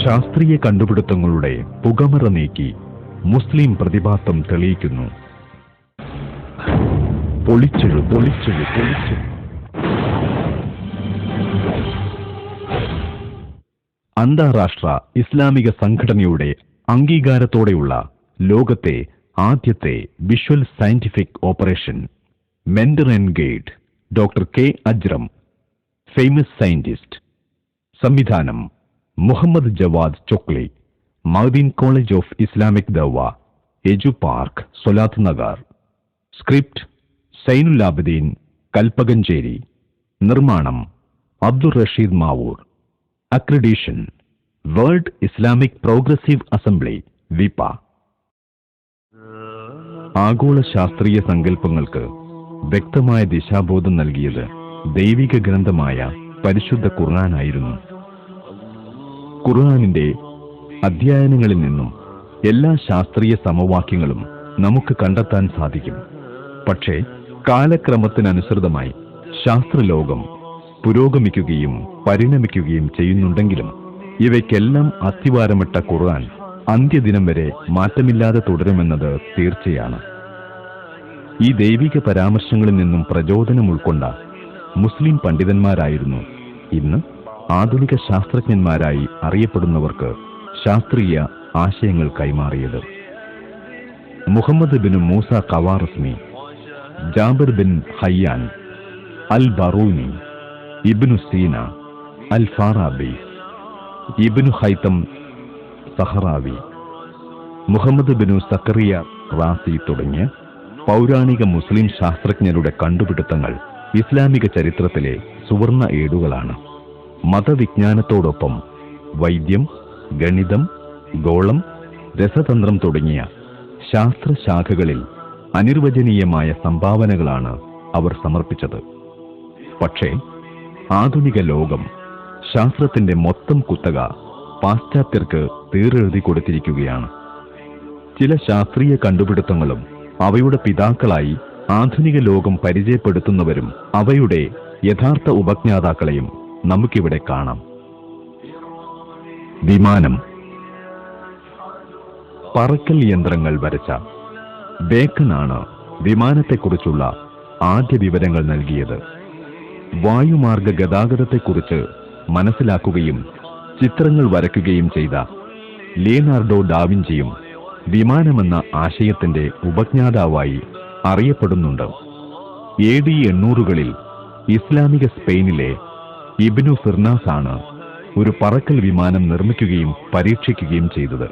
ശാസ്ത്രീയ കണ്ടുപിടുത്തങ്ങളുടെ പുകമറ നീക്കി മുസ്ലിം പ്രതിഭാസം തെളിയിക്കുന്നു. പൊളിച്ചെഴു. അന്താരാഷ്ട്ര ഇസ്ലാമിക സംഘടനയുടെ അംഗീകാരത്തോടെയുള്ള ലോകത്തെ ആദ്യത്തെ visual scientific operation mentor and guide doctor K Ajram, famous scientist. സംവിധാനം Muhammad Jawad Chokli, Madin college of Islamic Dawa, edu park, Solath Nagar. Script Zainul Abideen, Kalpakanchery. നിർമ്മാണം Abdur Rasheed Mavoor. Accreditation world Islamic progressive assembly, വിപ. ആഗോള ശാസ്ത്രീയ സങ്കല്പങ്ങൾക്ക് വ്യക്തമായ ദിശാബോധം നൽകിയത് ദൈവിക ഗ്രന്ഥമായ പരിശുദ്ധ ഖുർആനായിരുന്നു. ഖുർആനിന്റെ അധ്യയനങ്ങളിൽ നിന്നും എല്ലാ ശാസ്ത്രീയ സമവാക്യങ്ങളും നമുക്ക് കണ്ടെത്താൻ സാധിക്കും. പക്ഷേ കാലക്രമത്തിനനുസൃതമായി ശാസ്ത്രലോകം പുരോഗമിക്കുകയും പരിണമിക്കുകയും ചെയ്യുന്നുണ്ടെങ്കിലും ഇവയ്ക്കെല്ലാം അസ്ഥിവാരമിട്ട ഖുർആൻ അന്ത്യദിനം വരെ മാറ്റമില്ലാതെ തുടരുമെന്നത് തീർച്ചയാണ്. ഈ ദൈവിക പരാമർശങ്ങളിൽ നിന്നും പ്രചോദനം ഉൾക്കൊണ്ട മുസ്ലിം പണ്ഡിതന്മാരായിരുന്നു ഇന്ന് ആധുനിക ശാസ്ത്രജ്ഞന്മാരായി അറിയപ്പെടുന്നവർക്ക് ശാസ്ത്രീയ ആശയങ്ങൾ കൈമാറിയത്. മുഹമ്മദ് ബിൻ മൂസ ഖവാറസ്മി, ജാബിർ ബിൻ ഹയ്യാൻ, അൽ ബറൂനി, ഇബ്നു സീന, അൽ ഫാറാബി, ഇബ്നു ഹൈതം സഹറാവി, മുഹമ്മദ് ബിനു സക്കറിയ റാസി തുടങ്ങിയ പൗരാണിക മുസ്ലിം ശാസ്ത്രജ്ഞരുടെ കണ്ടുപിടുത്തങ്ങൾ ഇസ്ലാമിക ചരിത്രത്തിലെ സുവർണ ഏടുകളാണ്. മതവിജ്ഞാനത്തോടൊപ്പം വൈദ്യം, ഗണിതം, ഗോളം, രസതന്ത്രം തുടങ്ങിയ ശാസ്ത്രശാഖകളിൽ അനിർവചനീയമായ സംഭാവനകളാണ് അവർ സമർപ്പിച്ചത്. പക്ഷേ ആധുനിക ലോകം ശാസ്ത്രത്തിന്റെ മൊത്തം കുത്തക പാശ്ചാത്യർക്ക് തീരെഴുതി കൊടുത്തിരിക്കുകയാണ്. ചില ശാസ്ത്രീയ കണ്ടുപിടുത്തങ്ങളും അവയുടെ പിതാക്കളായി ആധുനിക ലോകം പരിചയപ്പെടുത്തുന്നവരും അവയുടെ യഥാർത്ഥ ഉപജ്ഞാതാക്കളെയും നമുക്കിവിടെ കാണാം. വിമാനം. പറക്കൽ യന്ത്രങ്ങൾ വരച്ച ബേക്കനാണ് വിമാനത്തെക്കുറിച്ചുള്ള ആദ്യ വിവരങ്ങൾ നൽകിയത്. വായുമാർഗ ഗതാഗതത്തെക്കുറിച്ച് മനസ്സിലാക്കുകയും ചിത്രങ്ങൾ വരയ്ക്കുകയും ചെയ്ത ലിയനാർഡോ ഡാവിഞ്ചിയും വിമാനമെന്ന ആശയത്തിന്റെ ഉപജ്ഞാതാവായി അറിയപ്പെടുന്നുണ്ട്. AD 800-കളിൽ ഇസ്ലാമിക സ്പെയിനിലെ ഇബ്നു ഫിർനാസ് ആണ് ഒരു പറക്കൽ വിമാനം നിർമ്മിക്കുകയും പരീക്ഷിക്കുകയും ചെയ്തത്.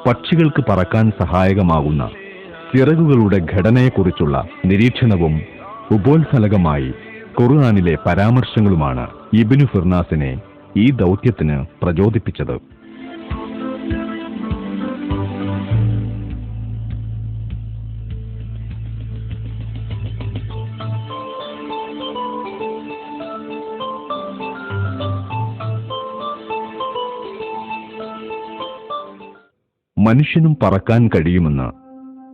പക്ഷികൾക്ക് പറക്കാൻ സഹായകമാകുന്ന ചിറകുകളുടെ ഘടനയെക്കുറിച്ചുള്ള നിരീക്ഷണവും ഉപോത്ഫലകമായി ഖുർആനിലെ പരാമർശങ്ങളുമാണ് ഇബ്നു ഫിർനാസിനെ ഈ ദൗത്യത്തിന് പ്രചോദിപ്പിച്ചത്. മനുഷ്യനും പറക്കാൻ കഴിയുമെന്ന്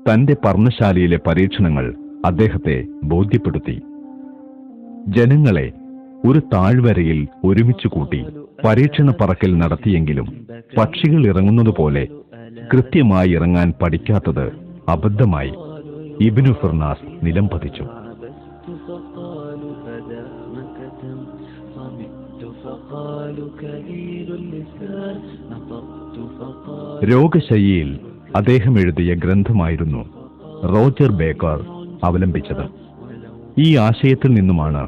തന്റെ പർണശാലയിലെ പരീക്ഷണങ്ങൾ അദ്ദേഹത്തെ ബോധ്യപ്പെടുത്തി. ജനങ്ങളെ ഒരു താഴ്വരയിൽ ഒരുമിച്ച് കൂട്ടി പരീക്ഷണ പറക്കൽ നടത്തിയെങ്കിലും പക്ഷികൾ ഇറങ്ങുന്നതുപോലെ കൃത്യമായി ഇറങ്ങാൻ പഠിക്കാത്തത് അബദ്ധമായി ഇബ്നു ഫിർനാസ് നിലംപതിച്ചു. രോഗശയ്യയിൽ അദ്ദേഹം എഴുതിയ ഗ്രന്ഥമായിരുന്നു റോജർ ബേക്കർ അവലംബിച്ചത്. ഈ ആശയത്തിൽ നിന്നുമാണ്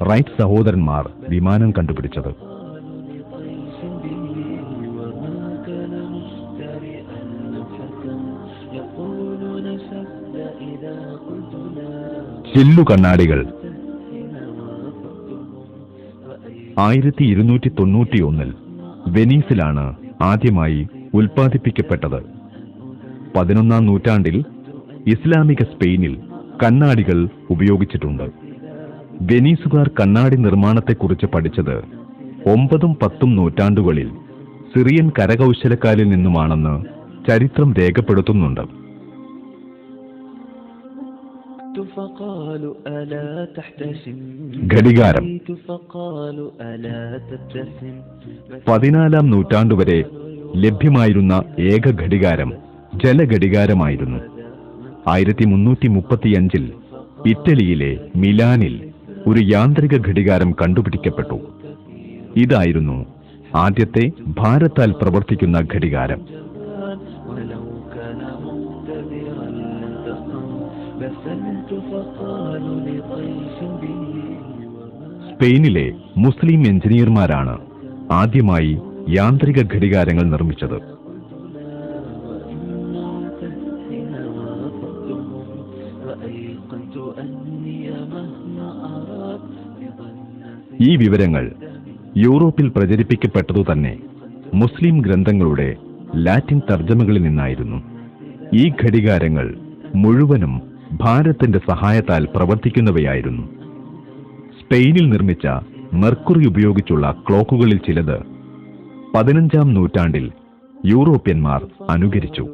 റൈറ്റ് സഹോദരന്മാർ വിമാനം കണ്ടുപിടിച്ചത്. ചില്ലു കണ്ണാടികൾ 1291-ൽ വെനീസിലാണ് ആദ്യമായി ഉൽപ്പാദിപ്പിക്കപ്പെട്ടത്. 11-ാം നൂറ്റാണ്ടിൽ ഇസ്ലാമിക സ്പെയിനിൽ കണ്ണാടികൾ ഉപയോഗിച്ചിട്ടുണ്ട്. വെനീസുകാർ കണ്ണാടി നിർമ്മാണത്തെക്കുറിച്ച് പഠിച്ചത് 9ഉം 10ഉം നൂറ്റാണ്ടുകളിൽ സിറിയൻ കരകൗശലക്കാരിൽ നിന്നുമാണെന്ന് ചരിത്രം രേഖപ്പെടുത്തുന്നുണ്ട്. ഘടികാരം 14-ാം നൂറ്റാണ്ടുവരെ ലഭ്യമായിരുന്ന ഏക ഘടികാരം ജലഘടികാരമായിരുന്നു. 1335-ൽ ഇറ്റലിയിലെ മിലാനിൽ ഒരു യാന്ത്രിക ഘടികാരം കണ്ടുപിടിക്കപ്പെട്ടു. ഇതായിരുന്നു ആദ്യത്തെ ഭാരത്താൽ പ്രവർത്തിക്കുന്ന ഘടികാരം. സ്പെയിനിലെ മുസ്ലിം എഞ്ചിനീയർമാരാണ് ആദ്യമായി യാന്ത്രിക ഘടികാരങ്ങൾ നിർമ്മിച്ചത്. ഈ വിവരങ്ങൾ യൂറോപ്പിൽ പ്രചരിപ്പിക്കപ്പെട്ടതുതന്നെ മുസ്ലിം ഗ്രന്ഥങ്ങളുടെ ലാറ്റിൻ തർജ്ജമകളിൽ നിന്നായിരുന്നു. ഈ ഘടികാരങ്ങൾ മുഴുവനും ഭാരതത്തിന്റെ സഹായത്താൽ പ്രവർത്തിക്കുന്നവയായിരുന്നു. സ്പെയിനിൽ നിർമ്മിച്ച മെർക്കുറി ഉപയോഗിച്ചുള്ള ക്ലോക്കുകളിൽ ചിലത് 15-ാം നൂറ്റാണ്ടിൽ യൂറോപ്യന്മാർ അനുകരിച്ചു.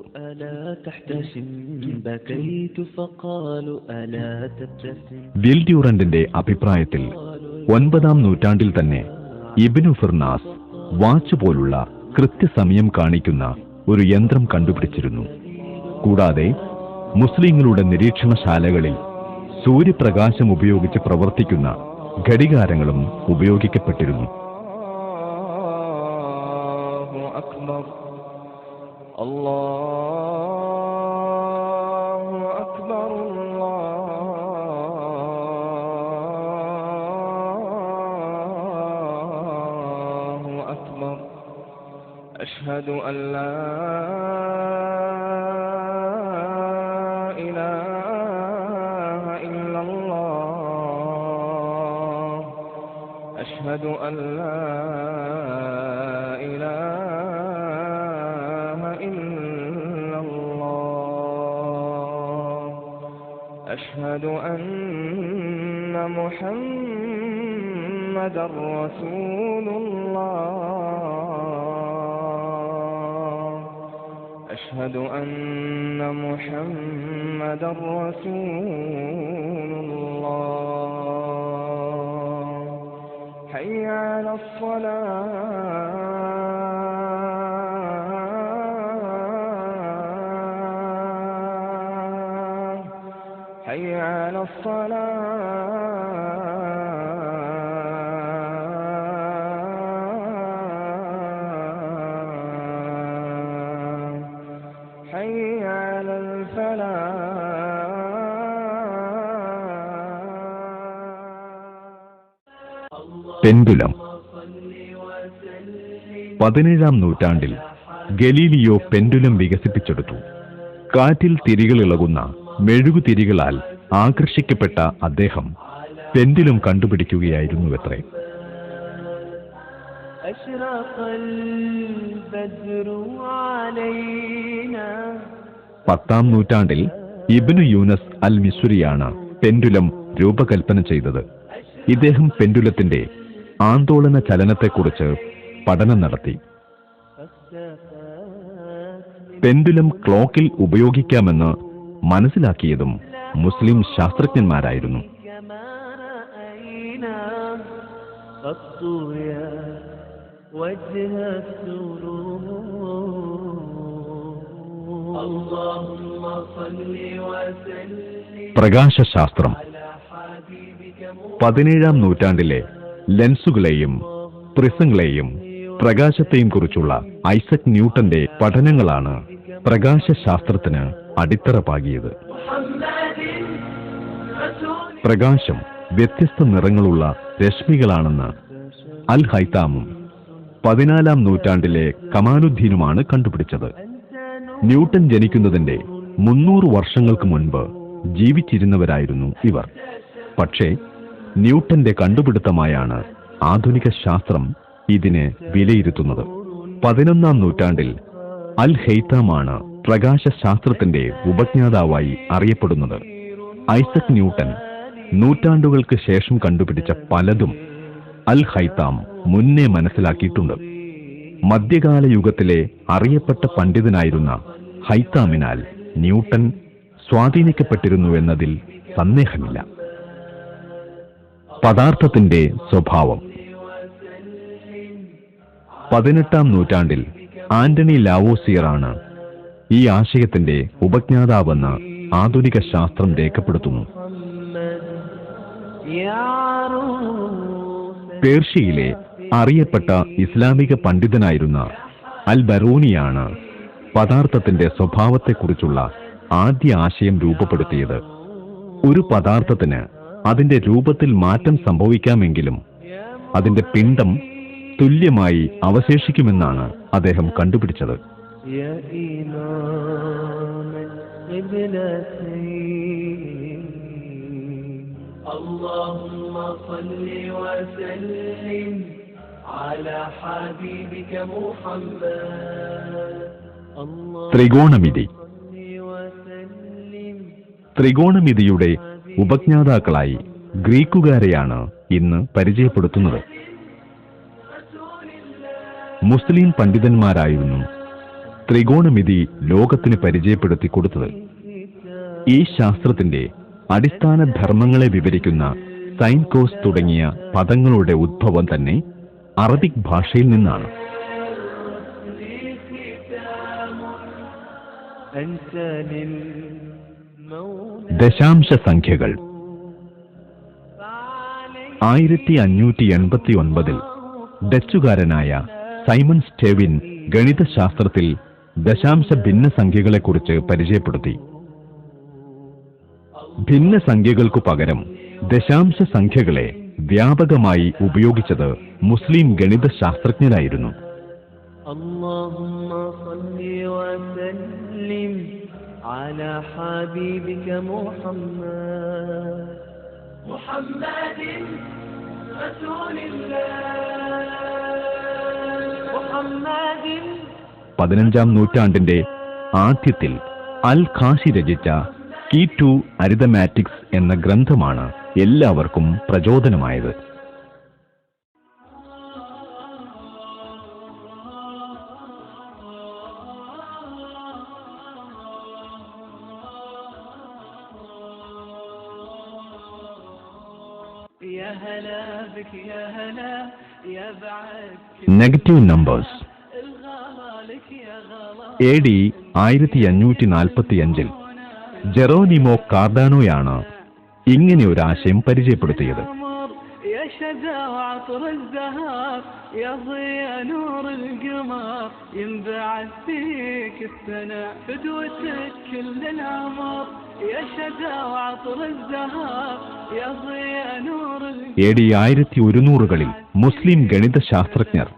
വിൽഡ്യൂറന്റിന്റെ അഭിപ്രായത്തിൽ 9-ാം നൂറ്റാണ്ടിൽ തന്നെ ഇബ്നു ഫിർനാസ് വാച്ച് പോലുള്ള കൃത്യസമയം കാണിക്കുന്ന ഒരു യന്ത്രം കണ്ടുപിടിച്ചിരുന്നു. കൂടാതെ മുസ്ലിങ്ങളുടെ നിരീക്ഷണശാലകളിൽ സൂര്യപ്രകാശം ഉപയോഗിച്ച് പ്രവർത്തിക്കുന്ന ഘടികാരങ്ങളും ഉപയോഗിക്കപ്പെട്ടിരുന്നു. أشهد أن لا إله إلا الله أشهد أن لا إله إلا الله أشهد أن محمدا رسول الله أشهد أن محمدا رسول الله حي على الصلاة حي على പെൻഡുലം 17-ാം നൂറ്റാണ്ടിൽ ഗലീലിയോ പെൻഡുലം വികസിപ്പിച്ചെടുത്തു. കാറ്റിൽ തിരികളിളകുന്ന മെഴുകുതിരികളാൽ ആകർഷിക്കപ്പെട്ട അദ്ദേഹം പെൻഡുലം കണ്ടുപിടിക്കുകയായിരുന്നുവത്രേ. 10-ാം നൂറ്റാണ്ടിൽ ഇബ്നു യൂനസ് അൽ മിസ്രിയാണ് പെൻഡുലം രൂപകൽപ്പന ചെയ്തത്. ഇദ്ദേഹം പെൻഡുലത്തിന്റെ ആന്തോളന ചലനത്തെക്കുറിച്ച് പഠനം നടത്തി. പെൻഡുലം ക്ലോക്കിൽ ഉപയോഗിക്കാമെന്ന് മനസ്സിലാക്കിയതും മുസ്ലിം ശാസ്ത്രജ്ഞന്മാരായിരുന്നു. പ്രകാശശാസ്ത്രം 17-ാം നൂറ്റാണ്ടിലെ ലെൻസുകളെയും പ്രിസങ്ങളെയും പ്രകാശത്തെയും കുറിച്ചുള്ള ഐസക് ന്യൂട്ടന്റെ പഠനങ്ങളാണ് പ്രകാശശാസ്ത്രത്തിന് അടിത്തറ പാകിയത്. പ്രകാശം വ്യത്യസ്ത നിറങ്ങളുള്ള രശ്മികളാണെന്ന് അൽ ഹൈതാമും 14-ാം നൂറ്റാണ്ടിലെ കമാലുദ്ദീനുമാണ് കണ്ടുപിടിച്ചത്. ന്യൂട്ടൻ ജനിക്കുന്നതിന്റെ 300 വർഷങ്ങൾക്ക് മുൻപ് ജീവിച്ചിരുന്നവരായിരുന്നു ഇവർ. പക്ഷേ ന്യൂട്ടന്റെ കണ്ടുപിടുത്തമായാണ് ആധുനിക ശാസ്ത്രം ഇതിനെ വിലയിരുത്തുന്നത്. 11-ാം നൂറ്റാണ്ടിൽ അൽ ഹൈതാമാണ് പ്രകാശശാസ്ത്രത്തിന്റെ ഉപജ്ഞാതാവായി അറിയപ്പെടുന്നത്. ഐസക് ന്യൂട്ടൻ നൂറ്റാണ്ടുകൾക്ക് ശേഷം കണ്ടുപിടിച്ച പലതും അൽ ഹൈതാം മുന്നേ മനസ്സിലാക്കിയിട്ടുണ്ട്. മധ്യകാല യുഗത്തിലെ അറിയപ്പെട്ട പണ്ഡിതനായിരുന്ന ഹൈതാമിനാൽ ന്യൂട്ടൻ സ്വാധീനിക്കപ്പെട്ടിരുന്നുവെന്നതിൽ സന്ദേഹമില്ല. പദാർത്ഥത്തിന്റെ സ്വഭാവം. 18-ാം നൂറ്റാണ്ടിൽ ആന്റണി ലാവോസിയറാണ് ഈ ആശയത്തിന്റെ ഉപജ്ഞാതാവെന്ന് ആധുനിക ശാസ്ത്രം രേഖപ്പെടുത്തുന്നു. പേർഷ്യയിലെ അറിയപ്പെട്ട ഇസ്ലാമിക പണ്ഡിതനായിരുന്ന അൽ ബറൂനിയാണ് പദാർത്ഥത്തിന്റെ സ്വഭാവത്തെക്കുറിച്ചുള്ള ആദ്യ ആശയം രൂപപ്പെടുത്തിയത്. ഒരു പദാർത്ഥത്തിന് അതിന്റെ രൂപത്തിൽ മാറ്റം സംഭവിക്കാമെങ്കിലും അതിന്റെ പിണ്ഡം തുല്യമായി അവശേഷിക്കുമെന്നാണ് അദ്ദേഹം കണ്ടുപിടിച്ചത്. ത്രികോണമിതി. ത്രികോണമിതിയുടെ ഉപജ്ഞാതാക്കളായി ഗ്രീക്കുകാരെയാണ് ഇന്ന് പരിചയപ്പെടുത്തുന്നത്. മുസ്ലിം പണ്ഡിതന്മാരായിരുന്നു ത്രികോണമിതി ലോകത്തിന് പരിചയപ്പെടുത്തി കൊടുത്തത്. ഈ ശാസ്ത്രത്തിന്റെ അടിസ്ഥാന ധർമ്മങ്ങളെ വിവരിക്കുന്ന സൈൻകോസ് തുടങ്ങിയ പദങ്ങളുടെ ഉദ്ഭവം തന്നെ അറബിക് ഭാഷയിൽ നിന്നാണ്. ദശാംശ സംഖ്യകൾ. 1589 ഡച്ചുകാരനായ സൈമൺ സ്റ്റേവിൻ ഗണിതശാസ്ത്രത്തിൽ ദശാംശ ഭിന്നസംഖ്യകളെക്കുറിച്ച് പരിചയപ്പെടുത്തി. ഭിന്നസംഖ്യകൾക്കു പകരം ദശാംശ സംഖ്യകളെ വ്യാപകമായി ഉപയോഗിച്ചത് മുസ്ലിം ഗണിതശാസ്ത്രജ്ഞരായിരുന്നു. പതിനഞ്ചാം നൂറ്റാണ്ടിന്റെ ആദ്യത്തിൽ അൽ ഖാസി രചിച്ച കീ ടു അരിതമാറ്റിക്സ് എന്ന ഗ്രന്ഥമാണ് എല്ലാവർക്കും പ്രചോദനമായത്. Negative numbers. AD 1545 ജെറോനിമോ കാർഡാനോയാണ് ഇങ്ങനെ ഒരു ആശയം പരിചയപ്പെടുത്തിയത്. AD 1100-കളിൽ മുസ്ലിം ഗണിതശാസ്ത്രജ്ഞർ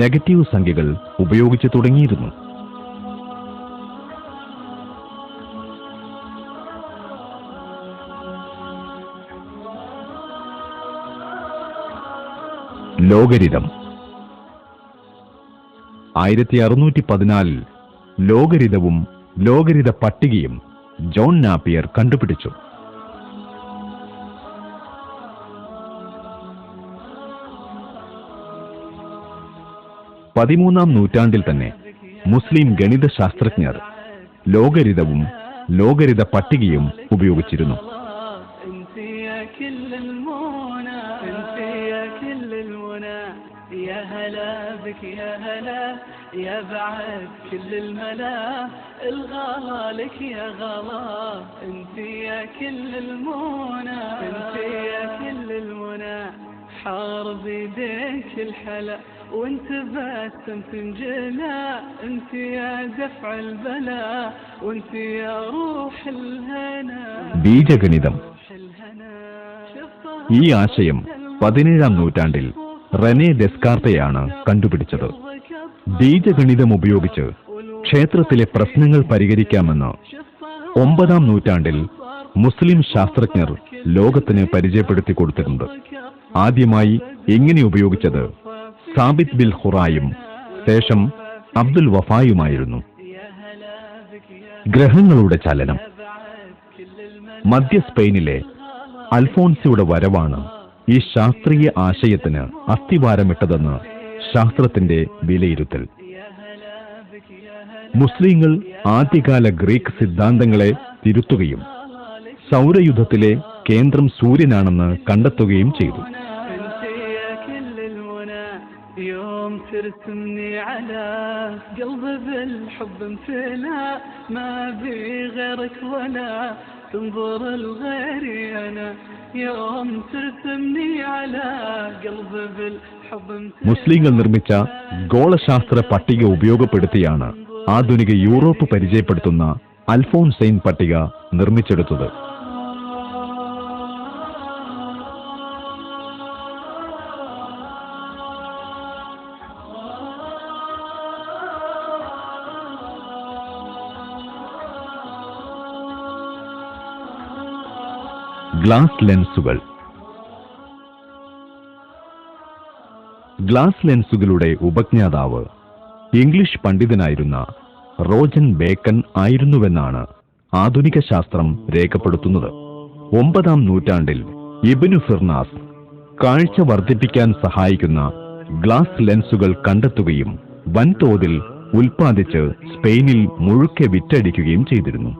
നെഗറ്റീവ് സംഖ്യകൾ ഉപയോഗിച്ചു തുടങ്ങിയിരുന്നു. ലോഗരിതം. 1614 ലോഗരിതവും ലോഗരിത പട്ടികയും ജോൺ നാപ്പിയർ കണ്ടുപിടിച്ചു. പതിമൂന്നാം നൂറ്റാണ്ടിൽ തന്നെ മുസ്ലിം ഗണിതശാസ്ത്രജ്ഞർ ലോഗരിതവും ലോഗരിത പട്ടികയും ഉപയോഗിച്ചിരുന്നു. حارب يديك الحلا وانت بسمت انجلا انت يا دفع البلاء وانت يا روح الهنا. ബീജഗണിതം. ഈ ആശയം 17-ാം നൂറ്റാണ്ടിൽ റെനെ ഡെസ്കാർട്ടെയാണ് കണ്ടുപിടിച്ചത്. ബീജഗണിതം ഉപയോഗിച്ച് ക്ഷേത്രത്തിലെ പ്രശ്നങ്ങൾ പരിഹരിക്കാമെന്ന് 9-ാം നൂറ്റാണ്ടിൽ മുസ്ലിം ശാസ്ത്രജ്ഞർ ലോകത്തിന് പരിചയപ്പെടുത്തി കൊടുത്തിട്ടുണ്ട്. ആദ്യമായി ഇങ്ങനെ ഉപയോഗിച്ചത് സാബിത് ബിൽ ഖുറായും ശേഷം അബ്ദുൽ വഫായുമായിരുന്നു. ഗ്രഹങ്ങളുടെ ചലനം. മധ്യ സ്പെയിനിലെ അൽഫോൻസിയുടെ വരവാണ് ഈ ശാസ്ത്രീയ ആശയത്തിന് അസ്ഥിവാരമിട്ടതെന്ന് ശാസ്ത്രത്തിന്റെ വിലയിരുത്തൽ. മുസ്ലിങ്ങൾ ആദ്യകാല ഗ്രീക്ക് സിദ്ധാന്തങ്ങളെ തിരുത്തുകയും സൗരയുധത്തിലെ കേന്ദ്രം സൂര്യനാണെന്ന് കണ്ടെത്തുകയും ചെയ്തു. يوم ترسمني على قلبي بالحب امتلا ما بي غيرك ولا تنظر الغيري أنا يوم ترسمني على قلبي بالحب امتلا. മുസ്ലിങ്ങൾ നിർമ്മിച്ച ഗോളശാസ്ത്ര പട്ടിക ഉപയോഗപ്പെടുത്തിയാണ് ആധുനിക യൂറോപ്പ് പരിചയപ്പെടുത്തുന്ന അൽഫോൻസൈൻ പട്ടിക നിർമ്മിച്ചെടുത്തത്. ഗ്ലാസ് ലെൻസുകൾ. ഗ്ലാസ് ലെൻസുകളുടെ ഉപജ്ഞാതാവ് ഇംഗ്ലീഷ് പണ്ഡിതനായിരുന്ന റോജൻ ബേക്കൺ ആയിരുന്നുവെന്നാണ് ആധുനിക ശാസ്ത്രം രേഖപ്പെടുത്തുന്നത്. 9-ാം നൂറ്റാണ്ടിൽ ഇബ്നു ഫിർനാസ് കാഴ്ച വർദ്ധിപ്പിക്കാൻ സഹായിക്കുന്ന ഗ്ലാസ് ലെൻസുകൾ കണ്ടെത്തുകയും വൻതോതിൽ ഉൽപ്പാദിച്ച് സ്പെയിനിൽ മുഴുക്കെ വിറ്റഴിക്കുകയും ചെയ്തിരുന്നു.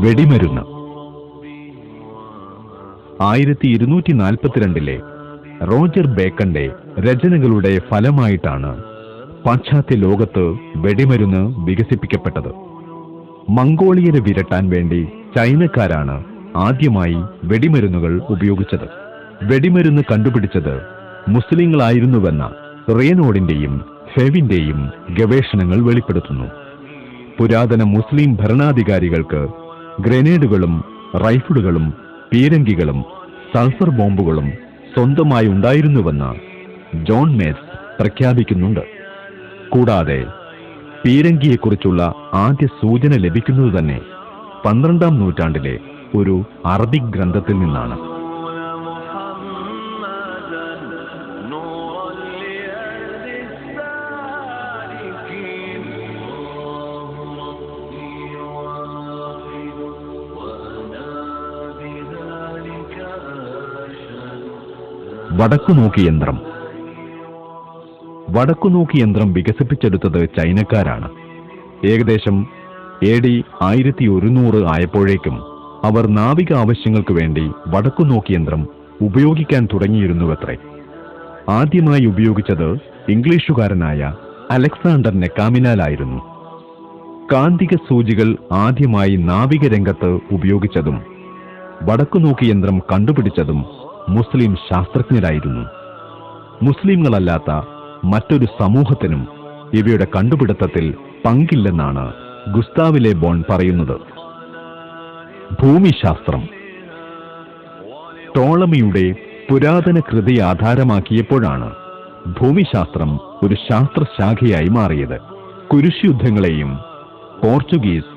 വെടിമരുന്ന്. 1242 റോജർ ബേക്കന്റെ രചനകളുടെ ഫലമായിട്ടാണ് പാശ്ചാത്യ ലോകത്ത് വെടിമരുന്ന് വികസിപ്പിക്കപ്പെട്ടത്. മംഗോളിയരെ വിരട്ടാൻ വേണ്ടി ചൈനക്കാരാണ് ആദ്യമായി വെടിമരുന്നുകൾ ഉപയോഗിച്ചത്. വെടിമരുന്ന് കണ്ടുപിടിച്ചത് മുസ്ലിങ്ങളായിരുന്നുവെന്ന റേനോഡിന്റെയും ഫെവിന്റെയും ഗവേഷണങ്ങൾ വെളിപ്പെടുത്തുന്നു. പുരാതന മുസ്ലിം ഭരണാധികാരികൾക്ക് ഗ്രനേഡുകളും റൈഫിളുകളും പീരങ്കികളും സൾഫർ ബോംബുകളും സ്വന്തമായി ഉണ്ടായിരുന്നുവെന്ന് ജോൺ മേസ് പ്രഖ്യാപിക്കുന്നുണ്ട്. കൂടാതെ പീരങ്കിയെക്കുറിച്ചുള്ള ആദ്യ സൂചന ലഭിക്കുന്നത് തന്നെ 12-ാം നൂറ്റാണ്ടിലെ ഒരു അറബിക് ഗ്രന്ഥത്തിൽ നിന്നാണ്. വടക്കുനോക്കി യന്ത്രം. വടക്കുനോക്കി യന്ത്രം വികസിപ്പിച്ചെടുത്തത് ചൈനക്കാരാണ്. ഏകദേശം AD 1100 ആയപ്പോഴേക്കും അവർ നാവിക ആവശ്യങ്ങൾക്ക് വേണ്ടി വടക്കുനോക്കി യന്ത്രം ഉപയോഗിക്കാൻ തുടങ്ങിയിരുന്നുവത്രേ. ആദ്യമായി ഉപയോഗിച്ചത് ഇംഗ്ലീഷുകാരനായ അലക്സാണ്ടർ നെക്കാമിനാലായിരുന്നു. കാന്തിക സൂചികൾ ആദ്യമായി നാവിക രംഗത്ത് ഉപയോഗിച്ചതും വടക്കുനോക്കി യന്ത്രം കണ്ടുപിടിച്ചതും മുസ്ലിം ശാസ്ത്രജ്ഞരായിരുന്നു. മുസ്ലിങ്ങളല്ലാത്ത മറ്റൊരു സമൂഹത്തിനും ഇവയുടെ കണ്ടുപിടുത്തത്തിൽ പങ്കില്ലെന്നാണ് ഗുസ്താവ് ലെ ബോൺ പറയുന്നത്. ഭൂമിശാസ്ത്രം. ടോളമിയുടെ പുരാതന കൃതി ആധാരമാക്കിയപ്പോഴാണ് ഭൂമിശാസ്ത്രം ഒരു ശാസ്ത്രശാഖയായി മാറിയത്. കുരിശുയുദ്ധങ്ങളെയും പോർച്ചുഗീസ്,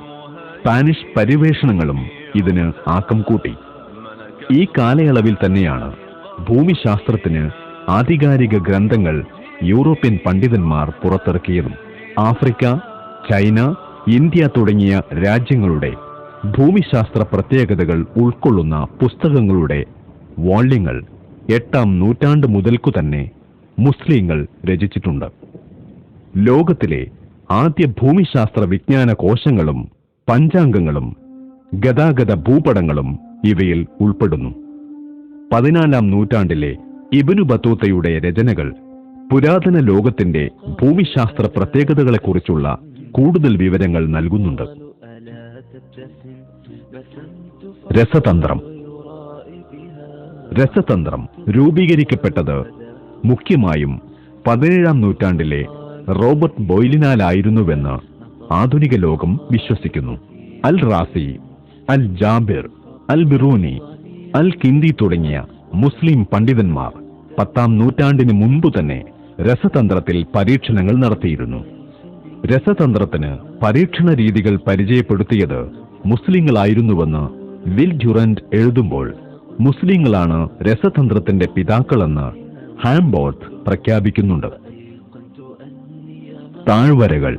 സ്പാനിഷ് പര്യവേഷണങ്ങളും ഇതിന് ആക്കം കൂട്ടി. ഈ കാലയളവിൽ തന്നെയാണ് ഭൂമിശാസ്ത്രത്തിന് ആധികാരിക ഗ്രന്ഥങ്ങൾ യൂറോപ്യൻ പണ്ഡിതന്മാർ പുറത്തിറക്കിയതും. ആഫ്രിക്ക, ചൈന, ഇന്ത്യ തുടങ്ങിയ രാജ്യങ്ങളുടെ ഭൂമിശാസ്ത്ര പ്രത്യേകതകൾ ഉൾക്കൊള്ളുന്ന പുസ്തകങ്ങളുടെ വോള്യങ്ങൾ 8-ാം നൂറ്റാണ്ട് മുതൽക്കു തന്നെ മുസ്ലിങ്ങൾ രചിച്ചിട്ടുണ്ട്. ലോകത്തിലെ ആദ്യ ഭൂമിശാസ്ത്ര വിജ്ഞാന കോശങ്ങളും പഞ്ചാംഗങ്ങളും ഗതാഗത ഭൂപടങ്ങളും ഇവയിൽ ഉൾപ്പെടുന്നു. 14-ാം നൂറ്റാണ്ടിലെ ഇബ്നു ബത്തൂത്തയുടെ രചനകൾ പുരാതന ലോകത്തിന്റെ ഭൂമിശാസ്ത്ര പ്രത്യേകതകളെക്കുറിച്ചുള്ള കൂടുതൽ വിവരങ്ങൾ നൽകുന്നുണ്ട്. രസതന്ത്രം. രസതന്ത്രം രൂപീകരിക്കപ്പെട്ടത് മുഖ്യമായും 17-ാം നൂറ്റാണ്ടിലെ റോബർട്ട് ബോയ്ലിനാലായിരുന്നുവെന്ന് ആധുനിക ലോകം വിശ്വസിക്കുന്നു. അൽ റാസി, അൽ ജാബിർ, അൽ ബിറൂനി, അൽ കിന്ദി തുടങ്ങിയ മുസ്ലിം പണ്ഡിതന്മാർ 10-ാം നൂറ്റാണ്ടിന് മുൻപ് തന്നെ രസതന്ത്രത്തിൽ പരീക്ഷണങ്ങൾ നടത്തിയിരുന്നു. രസതന്ത്രത്തിന് പരീക്ഷണ രീതികൾ പരിചയപ്പെടുത്തിയത് മുസ്ലിങ്ങളായിരുന്നുവെന്ന് വിൽ ഡ്യുറന്റ് എഴുതുമ്പോൾ മുസ്ലിങ്ങളാണ് രസതന്ത്രത്തിന്റെ പിതാക്കളെന്ന് ഹാംബോർത്ത് പ്രഖ്യാപിക്കുന്നുണ്ട്. താഴ്വരകൾ.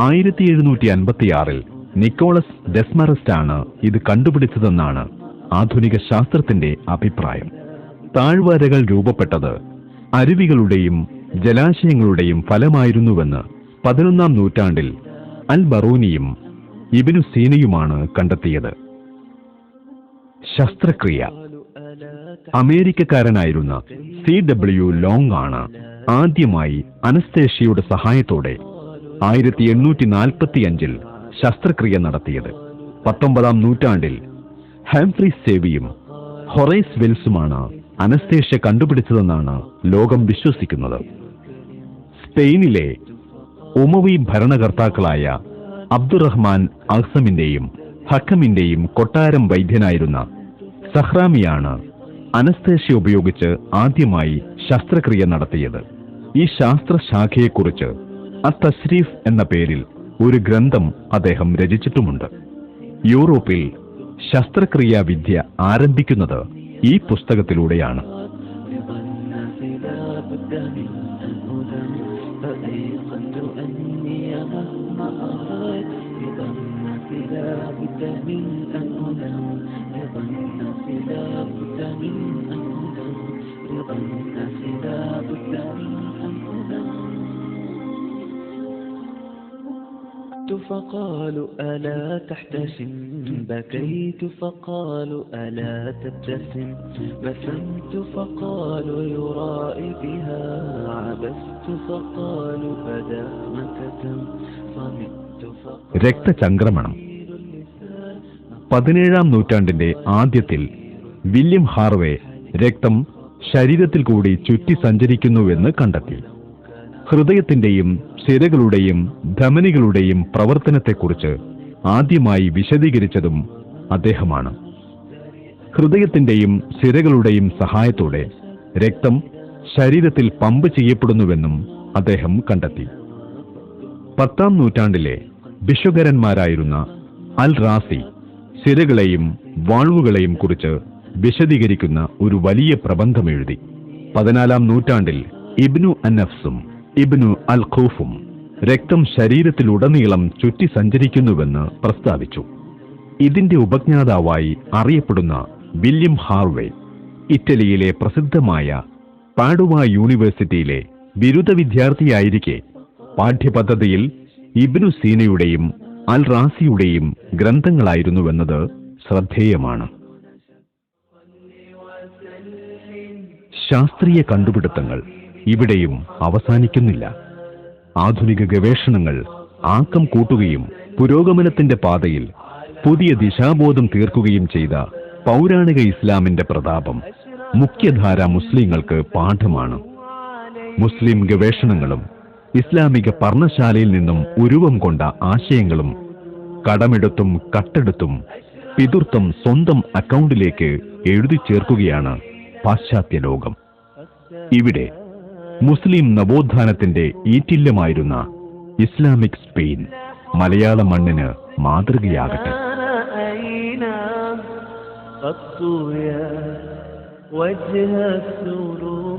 1756 നിക്കോളസ് ഡെസ്മറസ്റ്റാണ് ഇത് കണ്ടുപിടിച്ചതെന്നാണ് ആധുനിക ശാസ്ത്രത്തിന്റെ അഭിപ്രായം. താഴ്വരകൾ രൂപപ്പെട്ടത് അരുവികളുടെയും ജലാശയങ്ങളുടെയും ഫലമായിരുന്നുവെന്ന് 11-ാം നൂറ്റാണ്ടിൽ അൽ ബറൂനിയും ഇബ്നു സീനയുമാണ് കണ്ടെത്തിയത്. ശസ്ത്രക്രിയ. അമേരിക്കക്കാരനായിരുന്ന CW ലോങ് ആണ് ആദ്യമായി അനസ്തേഷ്യയുടെ സഹായത്തോടെ 1845-ൽ ശസ്ത്രക്രിയ നടത്തിയത്. 19-ാം നൂറ്റാണ്ടിൽ ഹാംഫ്രീസ് സേവിയും ഹൊറൈസ് വെൽസുമാണ് അനസ്തേഷ്യ കണ്ടുപിടിച്ചതെന്നാണ് ലോകം വിശ്വസിക്കുന്നത്. സ്പെയിനിലെ ഉമവി ഭരണകർത്താക്കളായ അബ്ദുറഹ്മാൻ അഹ്സമിന്റെയും ഹക്കമിന്റെയും കൊട്ടാരം വൈദ്യനായിരുന്ന സഹ്റാമിയാണ് അനസ്തേഷ്യ ഉപയോഗിച്ച് ആദ്യമായി ശസ്ത്രക്രിയ നടത്തിയത്. ഈ ശാസ്ത്രശാഖയെക്കുറിച്ച് അത്തശ്രീഫ് എന്ന പേരിൽ ഒരു ഗ്രന്ഥം അദ്ദേഹം രചിച്ചിട്ടുമുണ്ട്. യൂറോപ്പിൽ ശസ്ത്രക്രിയാ വിദ്യ ആരംഭിക്കുന്നത് ഈ പുസ്തകത്തിലൂടെയാണ്. فقالوا ألا تحتشم بكيت فقالوا ألا تبتسم بسمت فقالوا يرائي بها عبست فقالوا بدا مكتم صمت فقالوا രക്തചംക്രമണം. 17-ാം നൂറ്റാണ്ടിന്റെ ആദ്യത്തിൽ വില്യം ഹാർവേ രക്തം ശരീരത്തിൽ കൂടി ചുറ്റി സഞ്ചരിക്കുന്നുവെന്ന് കണ്ടെത്തി. ഹൃദയത്തിന്റെയും സിരകളുടെയും ധമനികളുടെയും പ്രവർത്തനത്തെക്കുറിച്ച് ആദ്യമായി വിശദീകരിച്ചതും അദ്ദേഹമാണ്. ഹൃദയത്തിന്റെയും സിരകളുടെയും സഹായത്തോടെ രക്തം ശരീരത്തിൽ പമ്പ് ചെയ്യപ്പെടുന്നുവെന്നും അദ്ദേഹം കണ്ടെത്തി. 10-ാം നൂറ്റാണ്ടിലെ ഭിഷഗ്വരന്മാരായിരുന്ന അൽ റാസി സിരകളെയും വാൾവുകളെയും കുറിച്ച് വിശദീകരിക്കുന്ന ഒരു വലിയ പ്രബന്ധമെഴുതി. 14-ാം നൂറ്റാണ്ടിൽ ഇബ്നു അന്നഫ്സും ഇബ്നു അൽ ഖൂഫും രക്തം ശരീരത്തിലുടനീളം ചുറ്റി സഞ്ചരിക്കുന്നുവെന്ന് പ്രസ്താവിച്ചു. ഇതിന്റെ ഉപജ്ഞാതാവായി അറിയപ്പെടുന്ന വില്യം ഹാർവേ ഇറ്റലിയിലെ പ്രസിദ്ധമായ പാഡുവ യൂണിവേഴ്സിറ്റിയിലെ ബിരുദ വിദ്യാർത്ഥിയായിരിക്കെ പാഠ്യപദ്ധതിയിൽ ഇബ്നു സീനയുടെയും അൽ റാസിയുടെയും ഗ്രന്ഥങ്ങളായിരുന്നുവെന്നത് ശ്രദ്ധേയമാണ്. ശാസ്ത്രീയ കണ്ടുപിടുത്തങ്ങൾ ഇവിടെയും അവസാനിക്കുന്നില്ല. ആധുനിക ഗവേഷണങ്ങൾ ആക്കം കൂട്ടുകയും പുരോഗമനത്തിന്റെ പാതയിൽ പുതിയ ദിശാബോധം തീർക്കുകയും ചെയ്ത പൗരാണിക ഇസ്ലാമിന്റെ പ്രതാപം മുഖ്യധാര മുസ്ലിങ്ങൾക്ക് പാഠമാണ്. മുസ്ലിം ഗവേഷണങ്ങളും ഇസ്ലാമിക പർണശാലയിൽ നിന്നും ഉരുവം കൊണ്ട ആശയങ്ങളും കടമെടുത്തും കട്ടെടുത്തും പിതൃത്വം സ്വന്തം അക്കൗണ്ടിലേക്ക് എഴുതി ചേർക്കുകയാണ് പാശ്ചാത്യ ലോകം. ഇവിടെ മുസ്ലിം നവോത്ഥാനത്തിന്റെ ഈറ്റില്ലമായിരുന്ന ഇസ്ലാമിക് സ്പെയിൻ മലയാള മണ്ണിന് മാതൃകയാകട്ടെ. وجه السرور